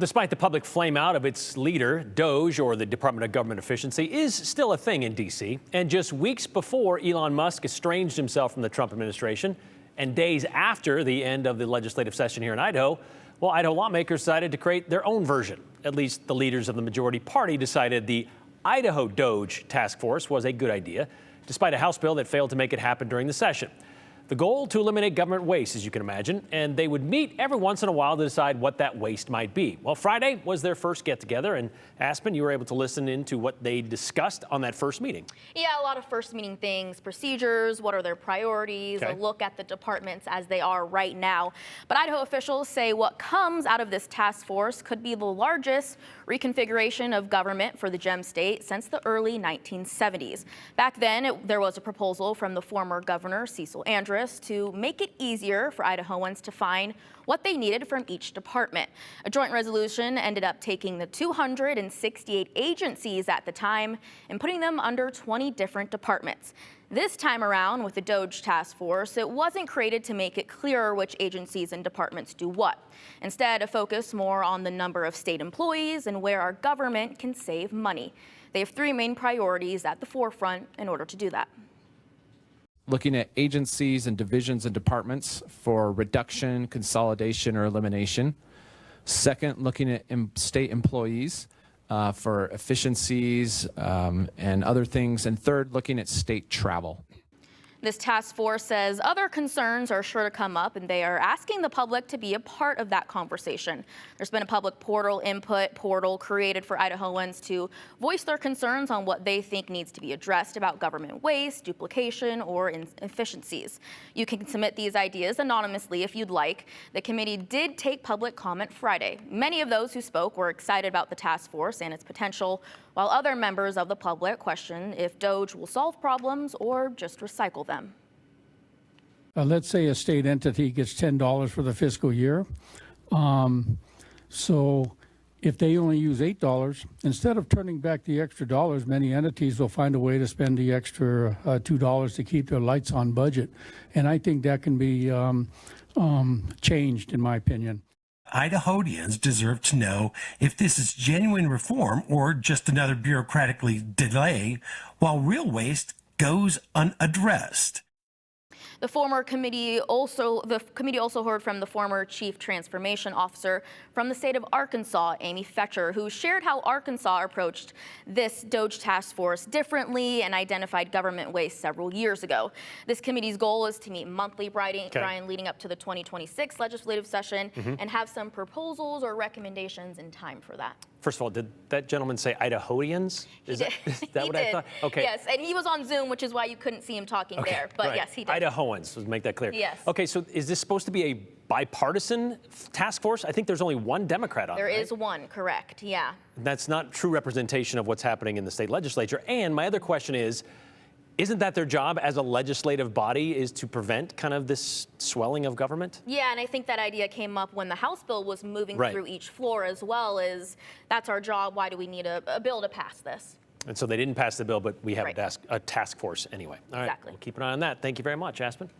Despite the public flame out of its leader, DOGE, or the Department of Government Efficiency, is still a thing in D.C. And just weeks before Elon Musk estranged himself from the Trump administration, and days after the end of the legislative session here in Idaho, well, Idaho lawmakers decided to create their own version. At least the leaders of the majority party decided the Idaho DOGE Task Force was a good idea, despite a House bill that failed to make it happen during the session. The goal to eliminate government waste, as you can imagine, and they would meet every once in a while to decide what that waste might be. Well, Friday was their first get-together, and Aspen, you were able to listen in to what they discussed on that first meeting. Yeah, a lot of first meeting things, procedures, what are their priorities, a look at the departments as they are right now. But Idaho officials say what comes out of this task force could be the largest reconfiguration of government for the Gem State since the early 1970s. Back then, there was a proposal from the former governor, Cecil Andrus, to make it easier for Idahoans to find what they needed from each department. A joint resolution ended up taking the 268 agencies at the time and putting them under 20 different departments. This time around with the DOGE Task Force, it wasn't created to make it clearer which agencies and departments do what. Instead, a focus more on the number of state employees and where our government can save money. They have three main priorities at the forefront in order to do that. Looking at agencies and divisions and departments for reduction, consolidation, or elimination. Second, looking at state employees for efficiencies and other things. And third, looking at state travel. This task force says other concerns are sure to come up, and they are asking the public to be a part of that conversation. There's been a public input portal created for Idahoans to voice their concerns on what they think needs to be addressed about government waste, duplication, or inefficiencies. You can submit these ideas anonymously if you'd like. The committee did take public comment Friday. Many of those who spoke were excited about the task force and its potential, while other members of the public question if DOGE will solve problems or just recycle them. Let's say a state entity gets $10 for the fiscal year. So if they only use $8, instead of turning back the extra dollars, many entities will find a way to spend the extra $2 to keep their lights on budget. And I think that can be changed, in my opinion. Idahoans deserve to know if this is genuine reform or just another bureaucratically delay, while real waste goes unaddressed. The committee also heard from the former Chief Transformation Officer from the state of Arkansas, Amy Fetcher, who shared how Arkansas approached this DOGE task force differently and identified government waste several years ago. This committee's goal is to meet monthly, Brian, leading up to the 2026 legislative session and have some proposals or recommendations in time for that. First of all, did that gentleman say Idahoans? Is that what I thought? Okay. Yes, and he was on Zoom, which is why you couldn't see him talking there. But yes, he did. Idahoans, let's make that clear. Yes. Okay, so is this supposed to be a bipartisan task force? I think there's only one Democrat on it. There is one, correct, yeah. That's not true representation of what's happening in the state legislature. And my other question is, isn't that their job as a legislative body, is to prevent kind of this swelling of government? Yeah, and I think that idea came up when the House bill was moving through each floor as well, is that's our job, why do we need a bill to pass this? And so they didn't pass the bill, but we have a task force anyway. All right, exactly. We'll keep an eye on that. Thank you very much, Aspen.